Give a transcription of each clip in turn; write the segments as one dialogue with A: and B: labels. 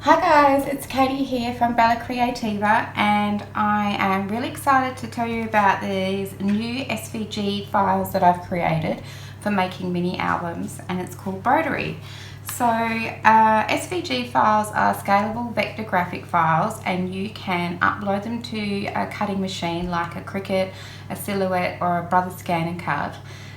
A: Hi guys, it's Katie here from Creativa, and I am really excited to tell you about these new SVG files that I've created for making mini albums, and it's called Broderie. So SVG files are scalable vector graphic files, and you can upload them to a cutting machine like a Cricut, a Silhouette or a Broderie Scan and Cut,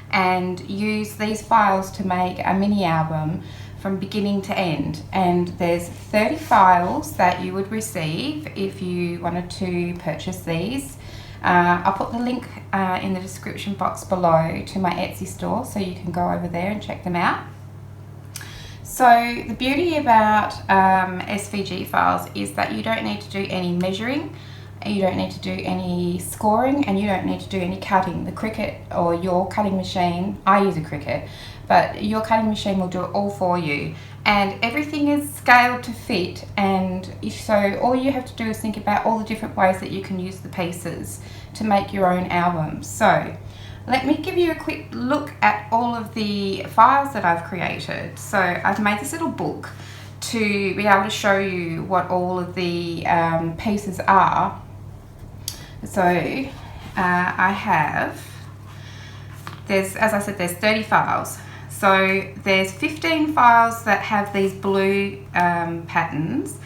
A: and use these files to make a mini album from beginning to end. And there's 30 files that you would receive if you wanted to purchase these. I'll put the link in the description box below to my Etsy store, so you can go over there and check them out. So the beauty about SVG files is that you don't need to do any measuring, you don't need to do any scoring, and you don't need to do any cutting. The Cricut or your cutting machine, I use a Cricut, but your cutting machine will do it all for you, and everything is scaled to fit. And so all you have to do is think about all the different ways that you can use the pieces to make your own album. So let me give you a quick look at all of the files that I've created. So I've made this little book to be able to show you what all of the pieces are. So I have, as I said, there's 30 files. So there's 15 files that have these blue patterns,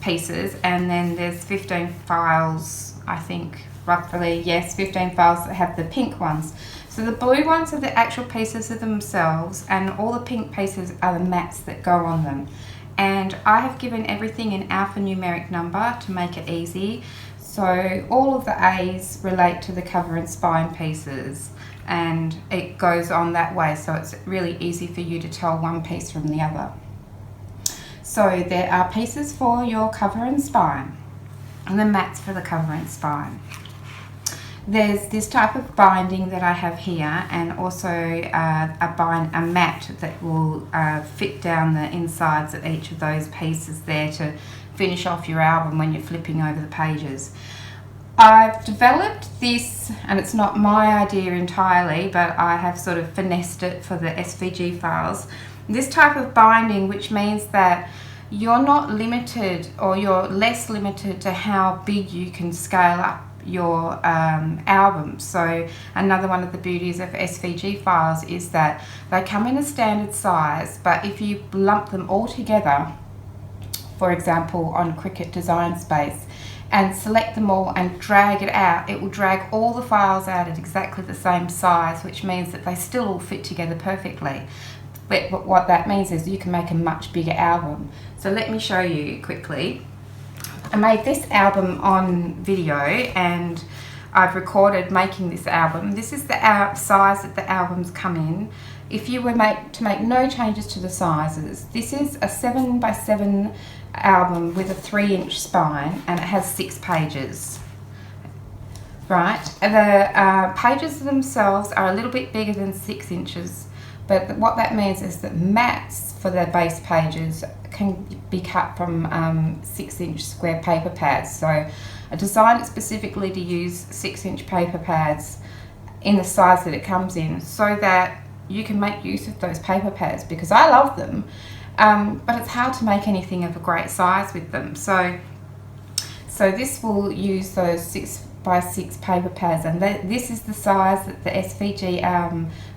A: pieces, and then there's 15 files, I think roughly, yes, 15 files that have the pink ones. So the blue ones are the actual pieces of themselves, and all the pink pieces are the mats that go on them. And I have given everything in alphanumeric number to make it easy. So all of the A's relate to the cover and spine pieces, and it goes on that way, so it's really easy for you to tell one piece from the other. So there are pieces for your cover and spine, and the mats for the cover and spine. There's this type of binding that I have here, and also a mat that will fit down the insides of each of those pieces there to finish off your album when you're flipping over the pages. I've developed this, and it's not my idea entirely, but I have sort of finessed it for the SVG files. This type of binding, which means that you're not limited, or you're less limited to how big you can scale up your album. So another one of the beauties of SVG files is that they come in a standard size, but if you lump them all together, for example on Cricut Design Space, and select them all and drag it out, it will drag all the files out at exactly the same size, which means that they still all fit together perfectly. But what that means is you can make a much bigger album. So let me show you quickly. I made this album on video, and I've recorded making this album. This is the size that the albums come in. If you were to make no changes to the sizes, this is a 7x7 album with a 3-inch spine, and it has 6 pages. Right, the pages themselves are a little bit bigger than 6 inches, but what that means is that mats for the base pages can be cut from 6-inch square paper pads. So I designed it specifically to use 6-inch paper pads in the size that it comes in, so that you can make use of those paper pads, because I love them, but it's hard to make anything of a great size with them. So this will use those 6x6 paper pads, and this is the size that the SVG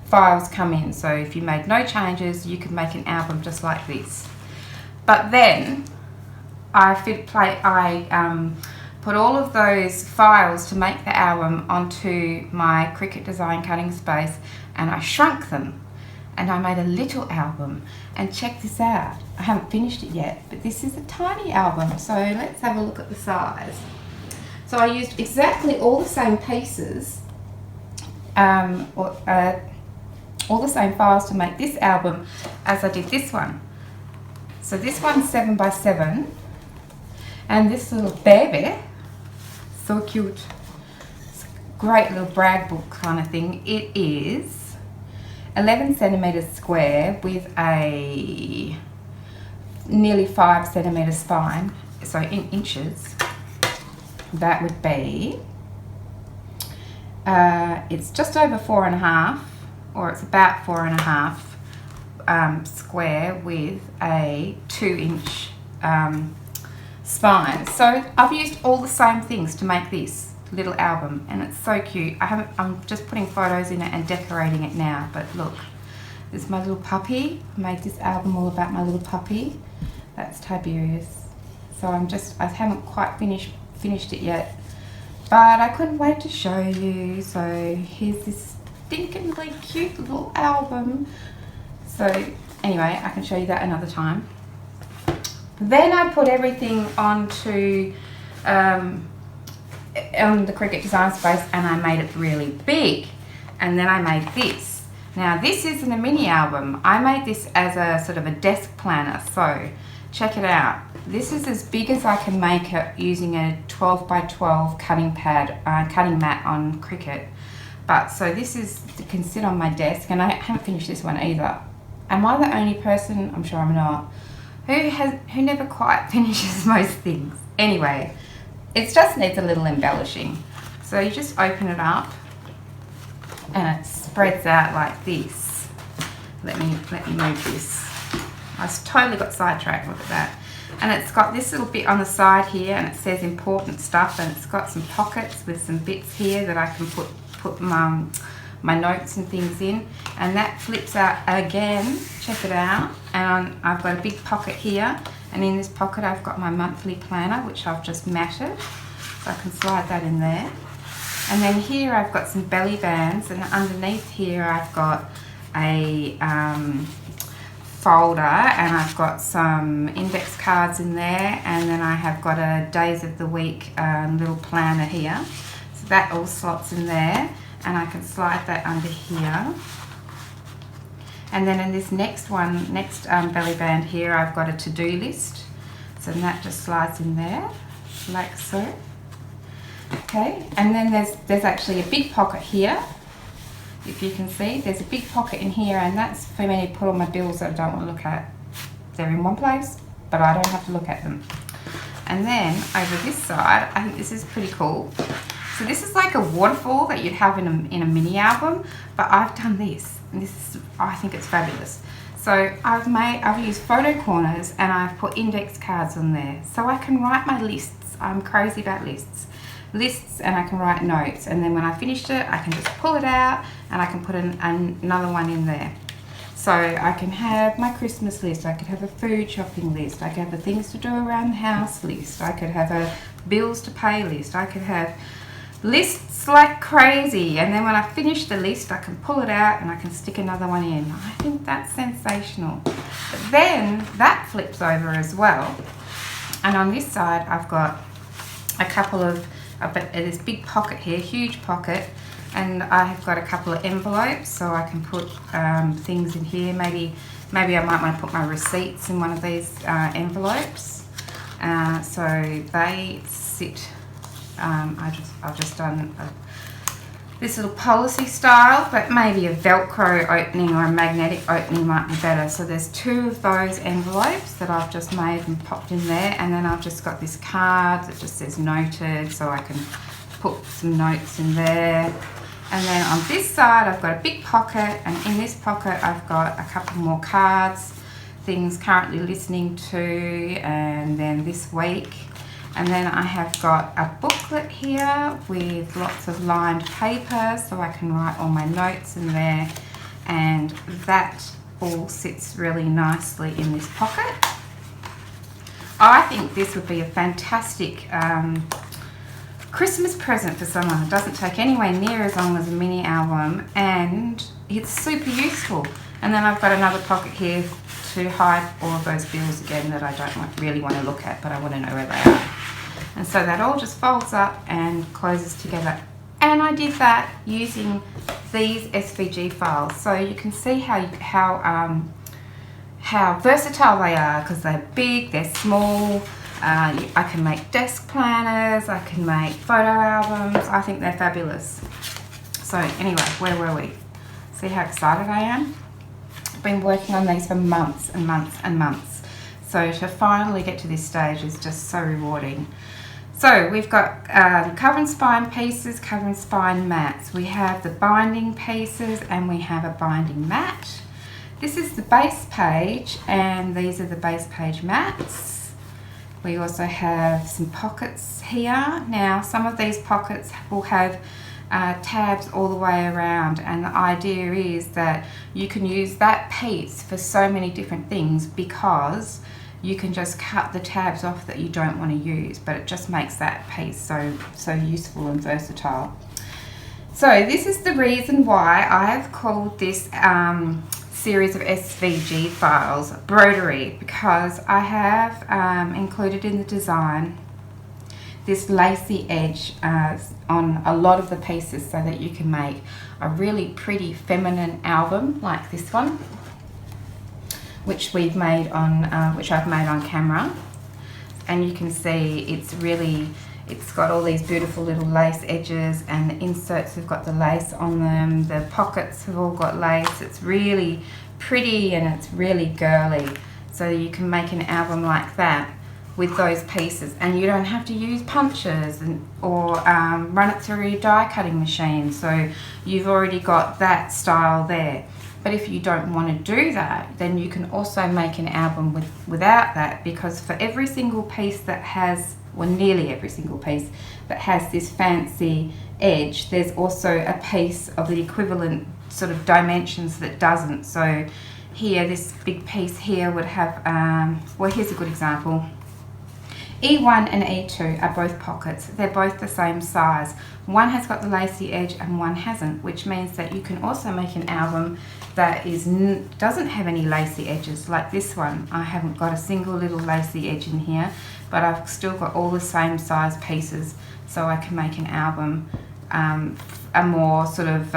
A: files come in. So if you made no changes, you could make an album just like this. But then I put all of those files to make the album onto my Cricut Design Cutting Space, and I shrunk them, and I made a little album. And check this out, I haven't finished it yet, but this is a tiny album. So let's have a look at the size. So I used exactly all the same pieces, all the same files to make this album as I did this one. So this one's 7x7, and this little baby, so cute, it's a great little brag book kind of thing. It is 11 centimeters square with a nearly 5 centimeter spine. So in inches, that would be, it's just over 4.5, or it's about 4.5 square with a 2-inch spine. So I've used all the same things to make this little album, and it's so cute. I'm just putting photos in it and decorating it now, but look, this is my little puppy. I made this album all about my little puppy. That's Tiberius. So I haven't quite finished it yet, but I couldn't wait to show you. So here's this stinkingly cute little album. So anyway, I can show you that another time. Then I put everything onto on the Cricut design space, and I made it really big. And then I made this. Now this isn't a mini album. I made this as a sort of a desk planner. So check it out. This is as big as I can make it using a 12 by 12 cutting mat on Cricut. But so this can sit on my desk, and I haven't finished this one either. Am I the only person? I'm sure I'm not. Who never quite finishes most things. Anyway, it just needs a little embellishing. So you just open it up, and it spreads out like this. Let me move this. I totally got sidetracked. Look at that. And it's got this little bit on the side here, and it says important stuff, and it's got some pockets with some bits here that I can put my notes and things in, and that flips out again. Check it out. And I've got a big pocket here, and in this pocket I've got my monthly planner, which I've just matted, so I can slide that in there. And then here I've got some belly bands, and underneath here I've got a folder, and I've got some index cards in there, and then I have got a days of the week little planner here. So that all slots in there, and I can slide that under here. And then in this next belly band here, I've got a to-do list. So that just slides in there, like so. Okay, and then there's actually a big pocket here. If you can see, there's a big pocket in here, and that's for me to put all my bills that I don't want to look at. They're in one place, but I don't have to look at them. And then over this side, I think this is pretty cool. So this is like a waterfall that you'd have in a mini album, but I've done this, and I think it's fabulous. So I've used photo corners, and I've put index cards on there, so I can write my lists. I'm crazy about lists, and I can write notes, and then when I finished it, I can just pull it out, and I can put another one in there. So I can have my Christmas list, I could have a food shopping list, I could have a things to do around the house list, I could have a bills to pay list, I could have lists like crazy, and then when I finish the list I can pull it out and I can stick another one in. I think that's sensational. But then that flips over as well, and on this side I've got a couple of this big pocket here, huge pocket, and I have got a couple of envelopes, so I can put things in here. Maybe I might want to put my receipts in one of these envelopes, so they sit. I've just done this little policy style, but maybe a Velcro opening or a magnetic opening might be better. So there's two of those envelopes that I've just made and popped in there, and then I've just got this card that just says noted, so I can put some notes in there. And then on this side I've got a big pocket, and in this pocket I've got a couple more cards, things currently listening to, and then this week. And then I have got a booklet here with lots of lined paper, so I can write all my notes in there, and that all sits really nicely in this pocket. I think this would be a fantastic Christmas present for someone. It doesn't take anywhere near as long as a mini album, and it's super useful. And then I've got another pocket here to hide all of those bills again that I don't really want to look at, but I want to know where they are. And so that all just folds up and closes together. And I did that using these SVG files, so you can see how versatile they are, because they're big, they're small. I can make desk planners, I can make photo albums. I think they're fabulous. So anyway, where were we? See how excited I am? I've been working on these for months and months and months. So to finally get to this stage is just so rewarding. So we've got cover and spine pieces, cover and spine mats. We have the binding pieces, and we have a binding mat. This is the base page, and these are the base page mats. We also have some pockets here. Now some of these pockets will have tabs all the way around, and the idea is that you can use that piece for so many different things, because you can just cut the tabs off that you don't want to use, but it just makes that piece so useful and versatile. So this is the reason why I have called this series of SVG files Broderie, because I have included in the design this lacy edge on a lot of the pieces, so that you can make a really pretty feminine album like this one, which I've made on camera. And you can see it's got all these beautiful little lace edges, and the inserts have got the lace on them, the pockets have all got lace. It's really pretty and it's really girly, so you can make an album like that with those pieces, and you don't have to use punches or run it through your die cutting machine, so you've already got that style there. But if you don't want to do that, then you can also make an album without that, because for every single piece that has, well, nearly every single piece that has this fancy edge, there's also a piece of the equivalent sort of dimensions that doesn't. So here, this big piece here would have, well, here's a good example. E1 and E2 are both pockets. They're both the same size. One has got the lacy edge and one hasn't, which means that you can also make an album that doesn't have any lacy edges, like this one. I haven't got a single little lacy edge in here, but I've still got all the same size pieces, so I can make an album a more sort of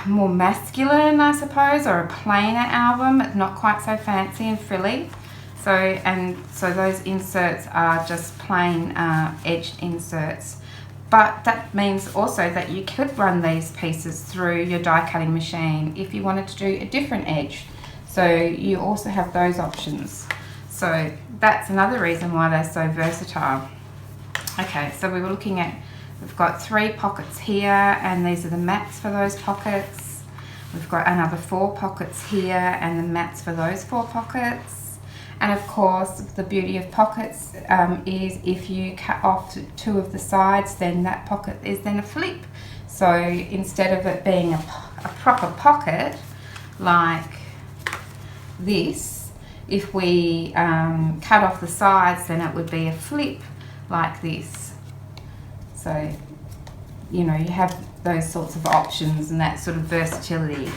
A: more masculine, I suppose, or a plainer album, not quite so fancy and frilly. So those inserts are just plain edged inserts. But that means also that you could run these pieces through your die cutting machine if you wanted to do a different edge. So you also have those options. So that's another reason why they're so versatile. Okay, so we were looking at, we've got 3 pockets here, and these are the mats for those pockets. We've got another 4 pockets here, and the mats for those 4 pockets. And of course, the beauty of pockets is if you cut off 2 of the sides, then that pocket is then a flip. So instead of it being a proper pocket like this, if we cut off the sides, then it would be a flip like this. So, you know, you have those sorts of options and that sort of versatility.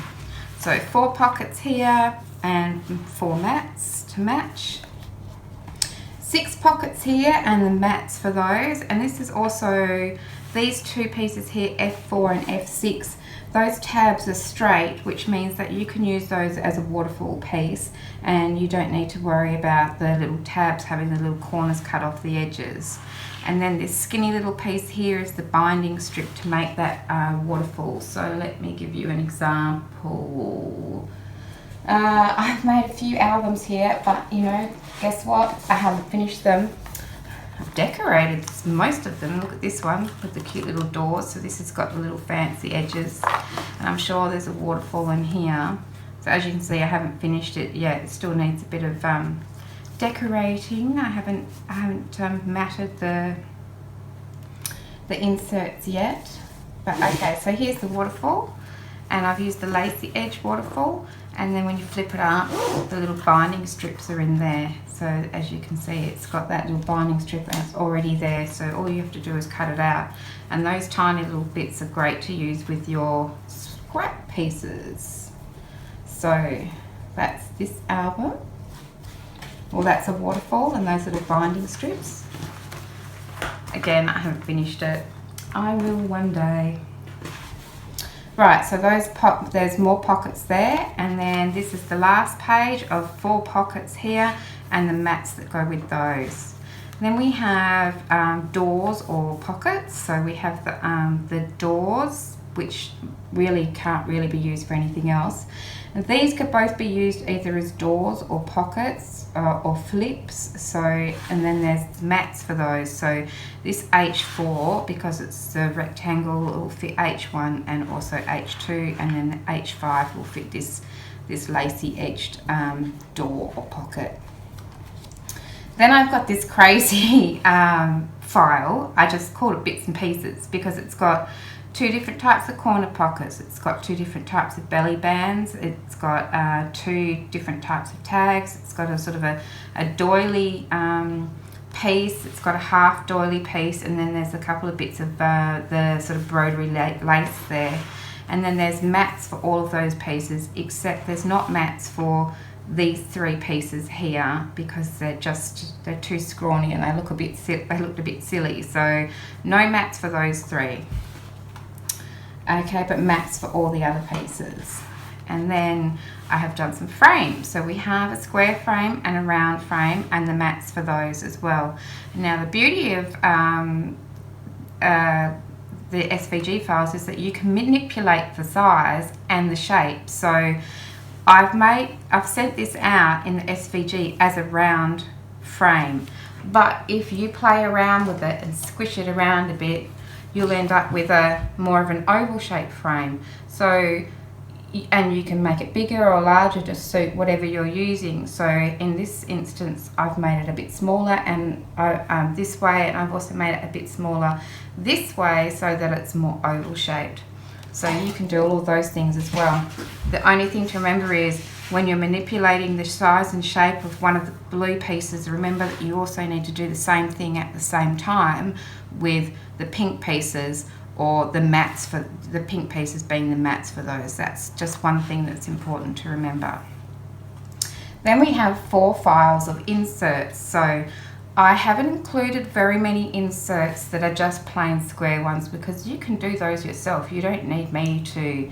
A: So 4 pockets here and 4 mats to match. 6 pockets here and the mats for those. And this is also, these 2 pieces here, F4 and F6, those tabs are straight, which means that you can use those as a waterfall piece, and you don't need to worry about the little tabs having the little corners cut off the edges. And then this skinny little piece here is the binding strip to make that waterfall. So let me give you an example. I've made a few albums here, but you know, guess what? I haven't finished them. I've decorated most of them. Look at this one with the cute little doors. So this has got the little fancy edges, and I'm sure there's a waterfall in here. So as you can see, I haven't finished it yet. It still needs a bit of decorating. I haven't matted the inserts yet. But okay, so here's the waterfall, and I've used the lacy edge waterfall. And then when you flip it up, the little binding strips are in there. So as you can see, it's got that little binding strip and it's already there. So all you have to do is cut it out. And those tiny little bits are great to use with your scrap pieces. So that's this album. Well, that's a waterfall and those little binding strips. Again, I haven't finished it. I will one day. Right, so there's more pockets there, and then this is the last page of 4 pockets here and the mats that go with those. Then we have doors or pockets. So we have the doors, which really can't really be used for anything else. And these could both be used either as doors or pockets or flips. So, and then there's mats for those. So this H4, because it's a rectangle, it will fit H1 and also H2, and then the H5 will fit this this lacy edged door or pocket. Then I've got this crazy file. I just call it bits and pieces because it's got 2 different types of corner pockets. It's got 2 different types of belly bands. It's got 2 different types of tags. It's got a sort of a doily piece. It's got a half doily piece, and then there's a couple of bits of the sort of broderie lace there. And then there's mats for all of those pieces, except there's not mats for these 3 pieces here because they're too scrawny and they looked a bit silly. So no mats for those 3. Okay, but mats for all the other pieces. And then I have done some frames. So we have a square frame and a round frame, and the mats for those as well. Now the beauty of the SVG files is that you can manipulate the size and the shape. So I've sent this out in the SVG as a round frame, but if you play around with it and squish it around a bit, you'll end up with a more of an oval shaped frame. So, and you can make it bigger or larger to suit whatever you're using. So in this instance, I've made it a bit smaller and this way, and I've also made it a bit smaller this way so that it's more oval shaped. So you can do all of those things as well. The only thing to remember is when you're manipulating the size and shape of one of the blue pieces, remember that you also need to do the same thing at the same time with the pink pieces, or the mats for the pink pieces being the mats for those. That's just one thing that's important to remember. Then we have 4 files of inserts. So I haven't included very many inserts that are just plain square ones because you can do those yourself. You don't need me to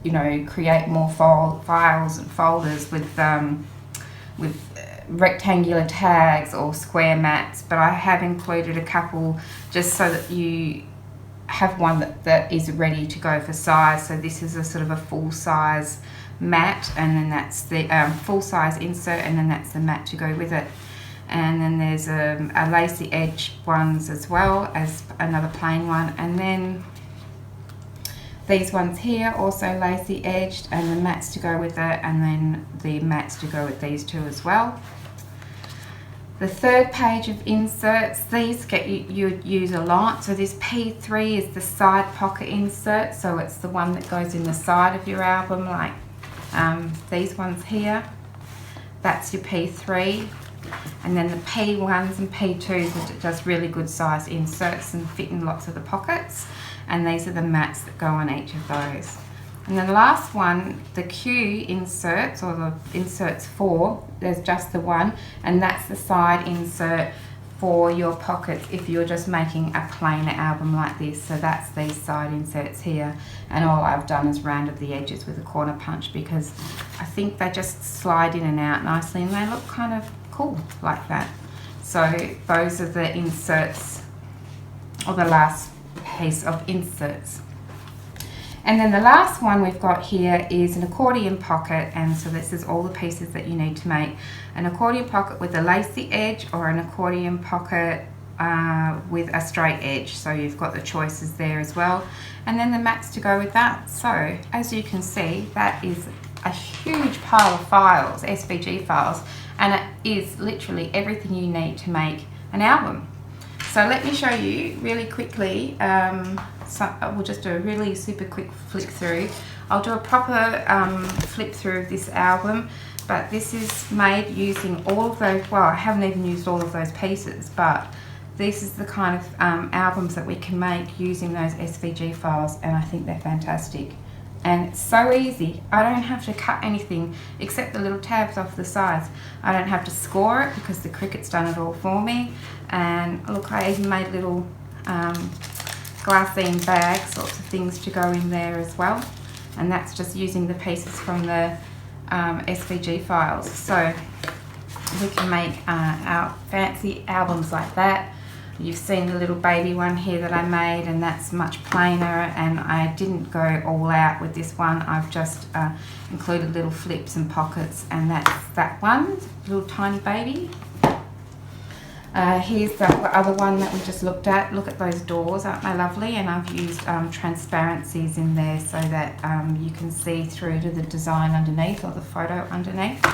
A: you know, create more files and folders with rectangular tags or square mats, but I have included a couple just so that you have one that is ready to go for size. So this is a sort of a full size mat, and then that's the full size insert, and then that's the mat to go with it. And then there's a lacy edge ones as well as another plain one, and then these ones here also lacy edged, and the mats to go with it, and then the mats to go with these 2 as well. The 3rd page of inserts, these you use a lot. So this P3 is the side pocket insert, so it's the one that goes in the side of your album, like these ones here. That's your P3. And then the P1s and P2s are just really good size inserts and fit in lots of the pockets. And these are the mats that go on each of those. And then the last one, the Q inserts, or the inserts 4, there's just the one, and that's the side insert for your pockets if you're just making a plain album like this. So that's these side inserts here, and all I've done is rounded the edges with a corner punch because I think they just slide in and out nicely and they look kind of cool like that. So those are the inserts, or the last piece of inserts. And then the last one we've got here is an accordion pocket, and so this is all the pieces that you need to make. An accordion pocket with a lacy edge, or an accordion pocket with a straight edge. So you've got the choices there as well. And then the mats to go with that. So as you can see, that is a huge pile of files, SVG files, and it is literally everything you need to make an album. So let me show you really quickly. We'll just do a really super quick flick through. I'll do a proper flip through of this album, but this is made using all of those, well, I haven't even used all of those pieces, but this is the kind of albums that we can make using those SVG files, and I think they're fantastic. And it's so easy. I don't have to cut anything except the little tabs off the sides. I don't have to score it because the Cricut's done it all for me. And look, I even made little glassine bags, sorts of things to go in there as well. And that's just using the pieces from the SVG files. So we can make our fancy albums like that. You've seen the little baby one here that I made, and that's much plainer, and I didn't go all out with this one. I've just included little flips and pockets, and that's that one, little tiny baby. Here's the other one that we just looked at. Look at those doors, aren't they lovely? And I've used transparencies in there so that you can see through to the design underneath, or the photo underneath.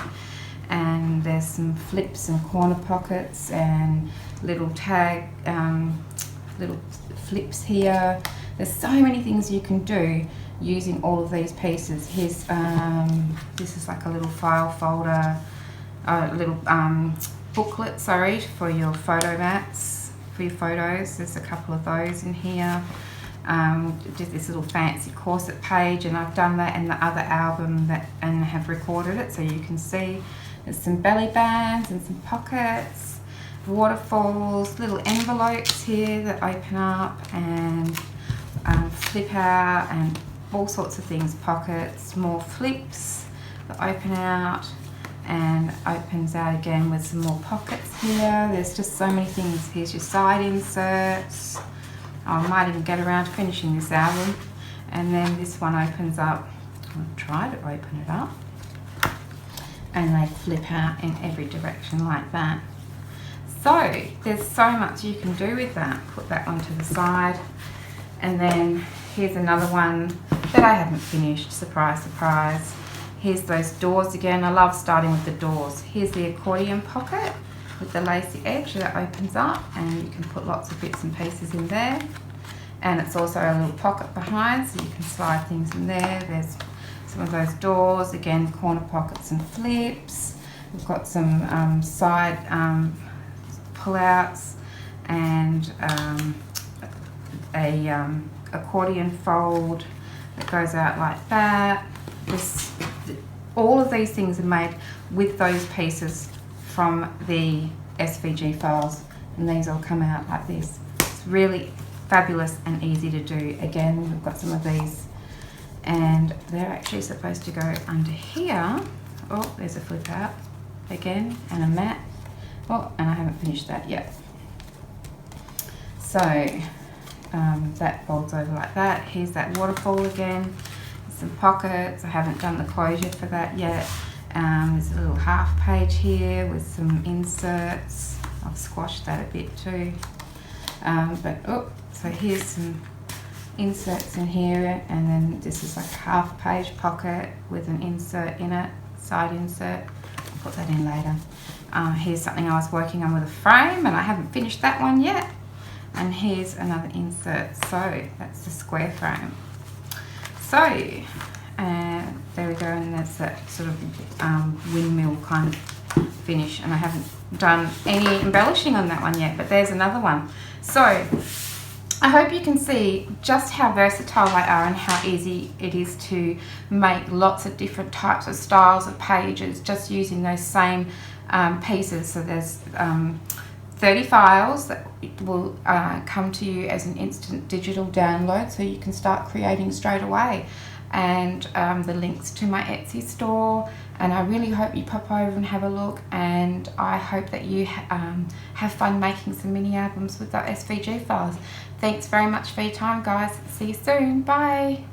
A: And there's some flips and corner pockets and little little flips here. There's so many things you can do using all of these pieces. Here's this is like a little file folder, a little booklet, sorry, for your photo mats, for your photos. There's a couple of those in here. Just this little fancy corset page, and I've done that in the other album and have recorded it so you can see. There's some belly bands and some pockets, waterfalls, little envelopes here that open up and flip out, and all sorts of things, pockets, more flips that open out and opens out again with some more pockets here. There's just so many things. Here's your side inserts. I might even get around to finishing this album. And then this one opens up. I'll try to open it up. And they flip out in every direction like that. So there's so much you can do with that. Put that one to the side. And then here's another one that I haven't finished. Surprise, surprise. Here's those doors again. I love starting with the doors. Here's the accordion pocket with the lacy edge that opens up, and you can put lots of bits and pieces in there. And it's also a little pocket behind, so you can slide things in there. There's some of those doors, again, corner pockets and flips. We've got some side pull-outs and a accordion fold that goes out like that. All of these things are made with those pieces from the SVG files, and these all come out like this. It's really fabulous and easy to do. Again, we've got some of these, and they're actually supposed to go under here. Oh, there's a flip out again, and a mat. Oh, and I haven't finished that yet. So that folds over like that. Here's that waterfall again. Some pockets. I haven't done the closure for that yet. There's a little half page here with some inserts. I've squashed that a bit too. So here's some inserts in here, and then this is like a half page pocket with an insert in it, side insert. I'll put that in later. Here's something I was working on with a frame, and I haven't finished that one yet. And here's another insert. So that's the square frame. So, there we go, and that's that sort of windmill kind of finish, and I haven't done any embellishing on that one yet, but there's another one. So, I hope you can see just how versatile they are and how easy it is to make lots of different types of styles of pages just using those same pieces. So there's 30 files that will come to you as an instant digital download, so you can start creating straight away. And the links to my Etsy store, and I really hope you pop over and have a look, and I hope that you have fun making some mini albums with the SVG files. Thanks very much for your time, guys. See you soon. Bye.